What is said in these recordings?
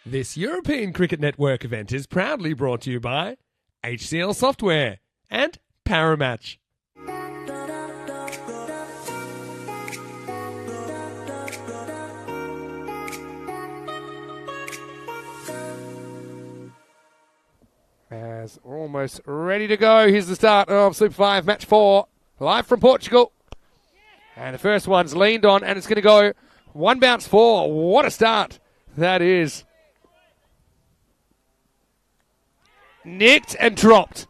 This European Cricket Network event is proudly brought to you by HCL Software and Paramatch. As almost ready to go. Here's the start of Super 5 Match 4, live from Portugal. And the first one's leaned on, and it's going to go one bounce 4. What a start that is. Nicked and dropped.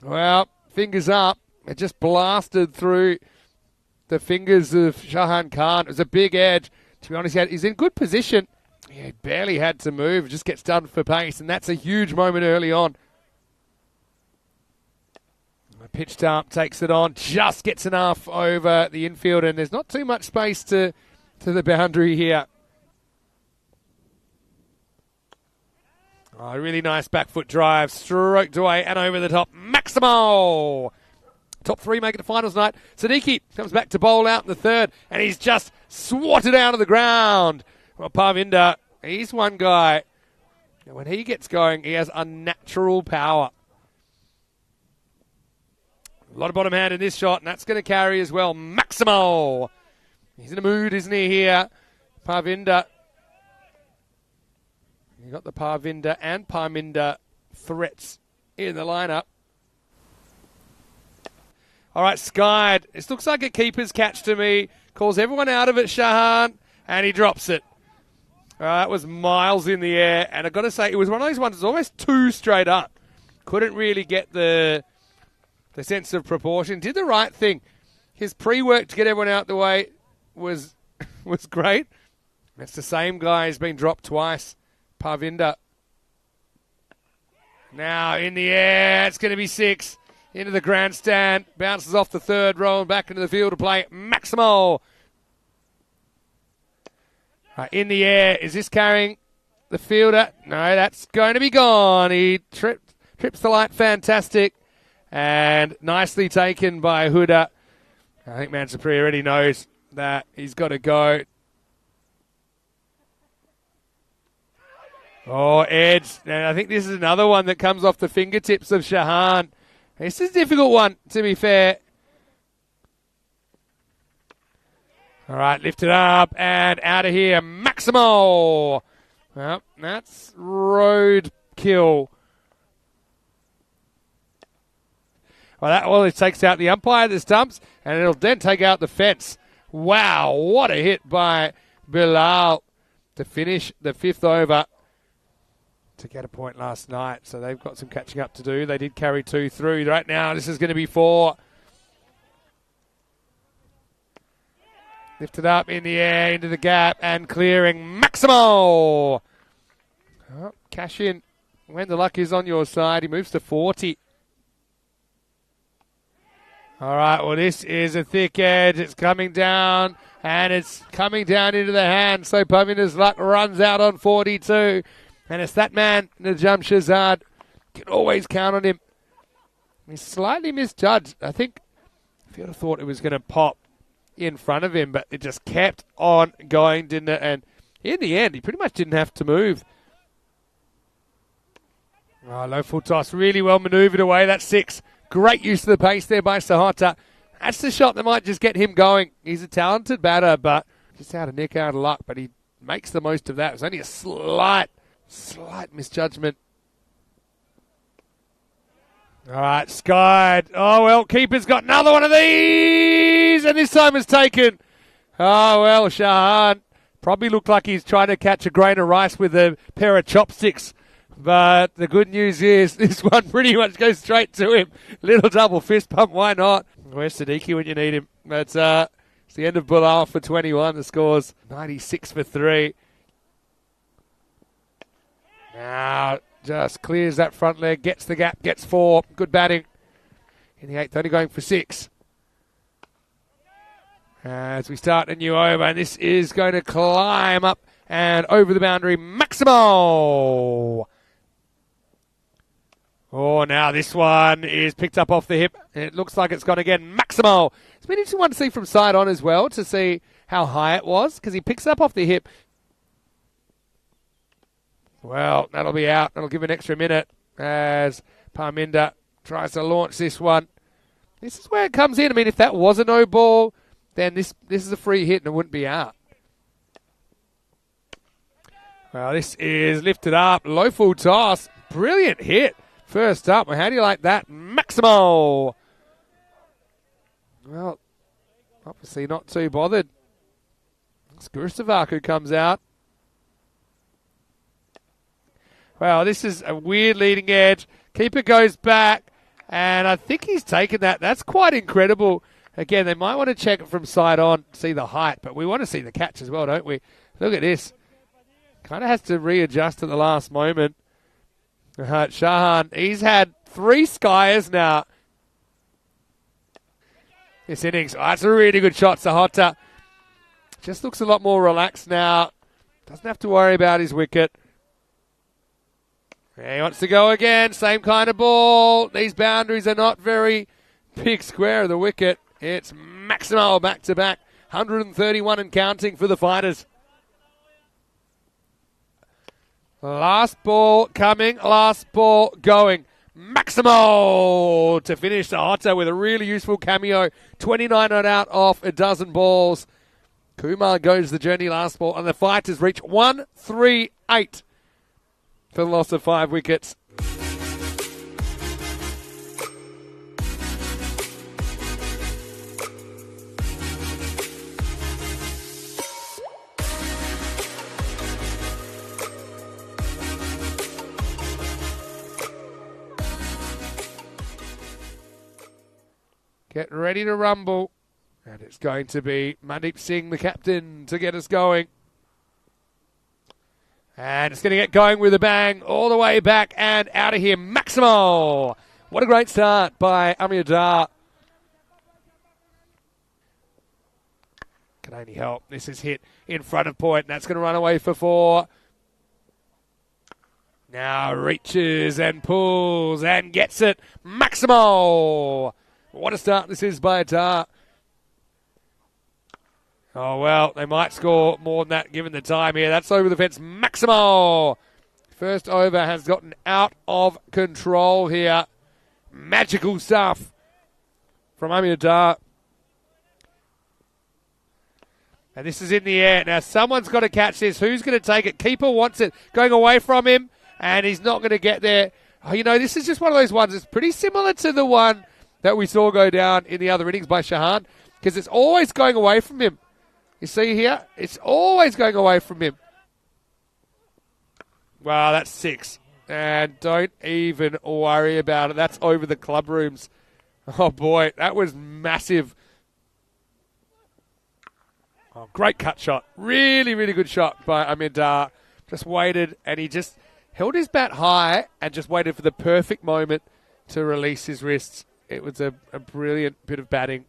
Well, fingers up. It just blasted through the fingers of Shahan Khan. It was a big edge. To be honest, he's in good position. He barely had to move. Just gets done for pace, and that's a huge moment early on. Pitched up, takes it on, just gets enough over the infield, and there's not too much space to the boundary here. Oh, really nice back foot drive, stroked away and over the top. Maximo! Top 3 making the finals tonight. Siddiqui comes back to bowl out in the third, and he's just swatted out of the ground. Well, Parvinder, he's one guy. When he gets going, he has unnatural power. A lot of bottom hand in this shot, and that's going to carry as well. Maximo! He's in a mood, isn't he, here? Parvinder. You got the Parvinder and Parminder threats in the lineup. All right, skied. This looks like a keeper's catch to me. Calls everyone out of it, Shahan, and he drops it. That was miles in the air, and I've got to say, it was one of those ones that's almost too straight up. Couldn't really get the sense of proportion. Did the right thing. His pre-work to get everyone out the way was great. That's the same guy who's been dropped twice. Parvinder. Now in the air, it's going to be 6. Into the grandstand, bounces off the third row and back into the field to play. Maximo. Right, in the air, is this carrying the fielder? No, that's going to be gone. He trips the light, fantastic. And nicely taken by Huda. I think Mansapri already knows that he's got to go. Oh, edge. And I think this is another one that comes off the fingertips of Shahan. This is a difficult one, to be fair. All right, lift it up and out of here. Maximo. Well, that's road kill. Well, it takes out the umpire, the stumps, and it'll then take out the fence. Wow, what a hit by Bilal to finish the 5th over to get a point last night. So they've got some catching up to do. They did carry 2 through. Right now, this is going to be 4. Lifted up in the air, into the gap, and clearing. Maximo! Oh, cash in when the luck is on your side. He moves to 40. All right, well, this is a thick edge. It's coming down, and it's coming down into the hand. So Parvinder's luck runs out on 42. And it's that man, Najam Shahzad. Can always count on him. He's slightly misjudged. I think if you'd have thought it was going to pop in front of him, but it just kept on going, didn't it? And in the end, he pretty much didn't have to move. Oh, low full toss. Really well manoeuvred away. That's 6. Great use of the pace there by Sahota. That's the shot that might just get him going. He's a talented batter, but just out of nick, out of luck. But he makes the most of that. It was only a slight misjudgment. All right, skied. Oh, well, keeper's got another one of these, and this time it's taken. Oh, well, Shahan probably looked like he's trying to catch a grain of rice with a pair of chopsticks. But the good news is this one pretty much goes straight to him. Little double fist pump, why not? Where's Siddiqui when you need him? But it's the end of Bilal for 21. The score's 96 for 3. Now just clears that front leg, gets the gap, gets 4. Good batting. In the 8th, only going for 6. As we start a new over, and this is going to climb up and over the boundary. Maximo! Oh, now this one is picked up off the hip. It looks like it's gone again. Maximo! It's been an interesting one to see from side on as well, to see how high it was, because he picks it up off the hip. Well, that'll be out. That'll give an extra minute as Parminda tries to launch this one. This is where it comes in. I mean, if that was a no ball, then this is a free hit and it wouldn't be out. Well, this is lifted up. Low full toss. Brilliant hit. First up. Well, how do you like that? Maximo. Well, obviously not too bothered. It's Gurusavak who comes out. Well, this is a weird leading edge. Keeper goes back, and I think he's taken that. That's quite incredible. Again, they might want to check it from side on, see the height, but we want to see the catch as well, don't we? Look at this. Kind of has to readjust at the last moment. Shahan, he's had 3 skiers now. This innings, that's a really good shot, Sahota. Just looks a lot more relaxed now. Doesn't have to worry about his wicket. He wants to go again. Same kind of ball. These boundaries are not very big square of the wicket. It's Maximo back-to-back. 131 and counting for the Fighters. Last ball coming. Last ball going. Maximo to finish the Hotta with a really useful cameo. 29 not out off a dozen balls. Kumar goes the journey last ball, and the Fighters reach 138 for the loss of 5 wickets. Get ready to rumble. And it's going to be Mandeep Singh, the captain, to get us going. And it's going to get going with a bang all the way back and out of here. Maximo! What a great start by Amir Dar. Can only help. This is hit in front of point. That's going to run away for 4. Now reaches and pulls and gets it. Maximo! What a start this is by Dar. Oh, well, they might score more than that given the time here. That's over the fence. Maximo! First over has gotten out of control here. Magical stuff from Amir Dar. And this is in the air. Now, someone's got to catch this. Who's going to take it? Keeper wants it. Going away from him, and he's not going to get there. Oh, you know, this is just one of those ones. It's pretty similar to the one that we saw go down in the other innings by Shahan, because it's always going away from him. You see here? It's always going away from him. Wow, that's 6. And don't even worry about it. That's over the club rooms. Oh, boy, that was massive. Oh, great cut shot. Really, really good shot by Amir Dar. Just waited, and he just held his bat high and just waited for the perfect moment to release his wrists. It was a brilliant bit of batting.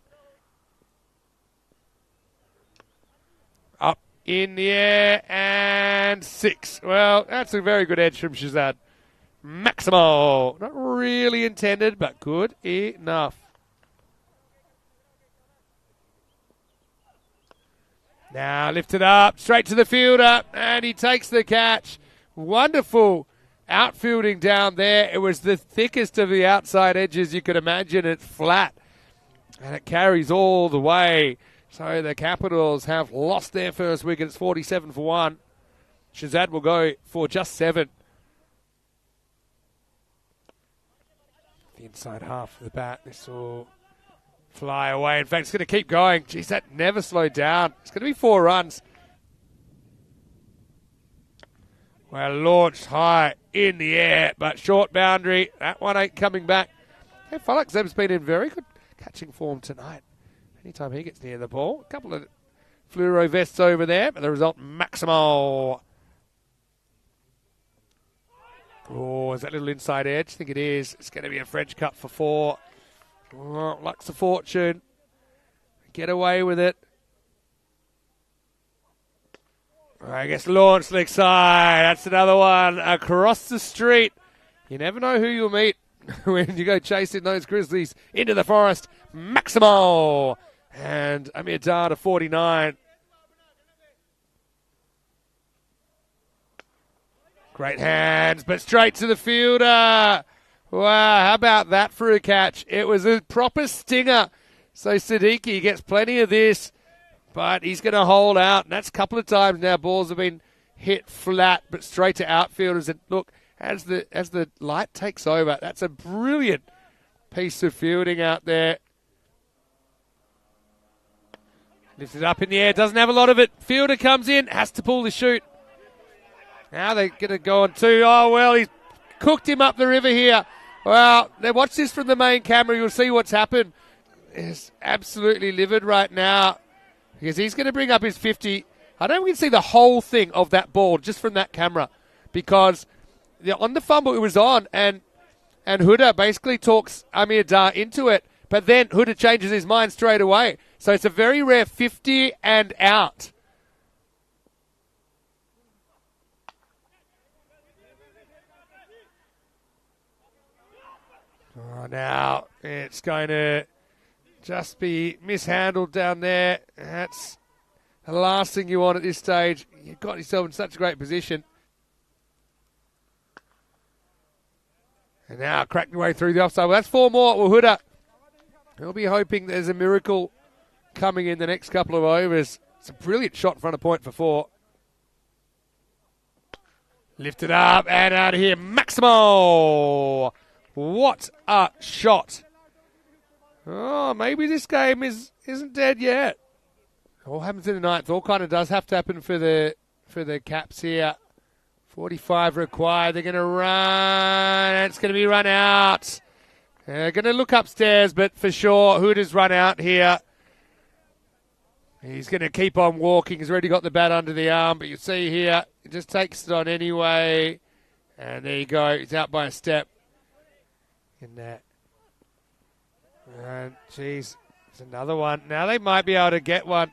Up in the air and 6. Well, that's a very good edge from Shazad. Maximo. Not really intended, but good enough. Now lifted up, straight to the fielder, and he takes the catch. Wonderful outfielding down there. It was the thickest of the outside edges you could imagine. It's flat, and it carries all the way. So the Capitals have lost their first wicket. It's 47 for 1. Shazad will go for just 7. The inside half of the bat. This will fly away. In fact, it's going to keep going. Geez, that never slowed down. It's going to be 4 runs. Well, launched high in the air, but short boundary. That one ain't coming back. Hey, Falakzem's been in very good catching form tonight. Anytime he gets near the ball. A couple of fluoro vests over there, but the result, Maximo. Oh, is that little inside edge? I think it is. It's going to be a French cut for 4. Oh, Luck's a fortune. Get away with it. I guess launch leg side. That's another one across the street. You never know who you'll meet when you go chasing those Grizzlies into the forest. Maximo. And Amir Dar to 49. Great hands, but straight to the fielder. Wow, how about that for a catch? It was a proper stinger. So Siddiqui gets plenty of this, but he's going to hold out. And that's a couple of times now balls have been hit flat, but straight to outfielders. And look, as the light takes over, that's a brilliant piece of fielding out there. Lifts it up in the air, doesn't have a lot of it. Fielder comes in, has to pull the chute. Now they're going to go on two. Oh, well, he's cooked him up the river here. Well, now watch this from the main camera. You'll see what's happened. He's absolutely livid right now because he's going to bring up his 50. I don't think we can see the whole thing of that ball just from that camera because on the fumble it was on and Huda basically talks Amir Dar into it, but then Huda changes his mind straight away. So it's a very rare 50 and out. Oh, now it's going to just be mishandled down there. That's the last thing you want at this stage. You've got yourself in such a great position. And now cracking your way through the offside. Well, that's four more. Well, Huda, he'll be hoping there's a miracle coming in the next couple of overs. It's a brilliant shot in front of point for four. Lifted up and out of here. Maximo! What a shot. Oh, maybe this game isn't dead yet. All happens in the ninth. All kind of does have to happen for the Caps here. 45 required. They're going to run. It's going to be run out. They're going to look upstairs, but for sure, Huda's run out here. He's going to keep on walking. He's already got the bat under the arm, but you see here, he just takes it on anyway. And there you go. He's out by a step. In that. And geez, there's another one. Now they might be able to get one.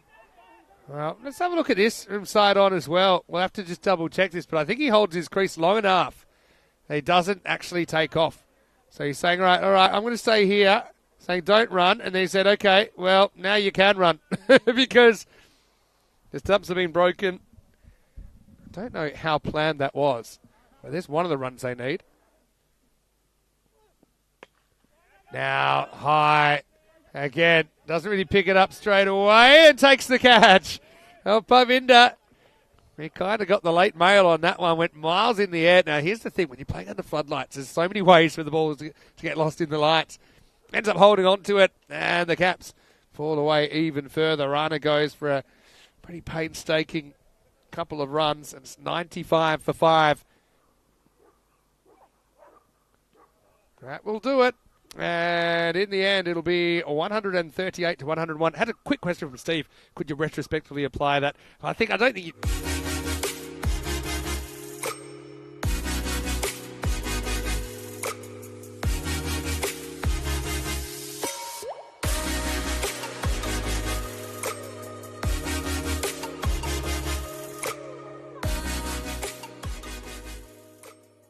Well, let's have a look at this from side on as well. We'll have to just double check this, but I think he holds his crease long enough that he doesn't actually take off. So he's saying, all right, I'm going to stay here, saying don't run. And then he said, okay, well, now you can run because the stumps have been broken. I don't know how planned that was, but there's one of the runs they need. Now, high. Again, doesn't really pick it up straight away and takes the catch. Oh, Pavinda. He kind of got the late mail on that one, went miles in the air. Now, here's the thing. When you're playing under floodlights, there's so many ways for the ball to get lost in the lights. Ends up holding on to it, and the Caps fall away even further. Rana goes for a pretty painstaking couple of runs, and it's 95 for 5. That will do it. And in the end, it'll be 138 to 101. Had a quick question from Steve. Could you retrospectively apply that? I don't think you...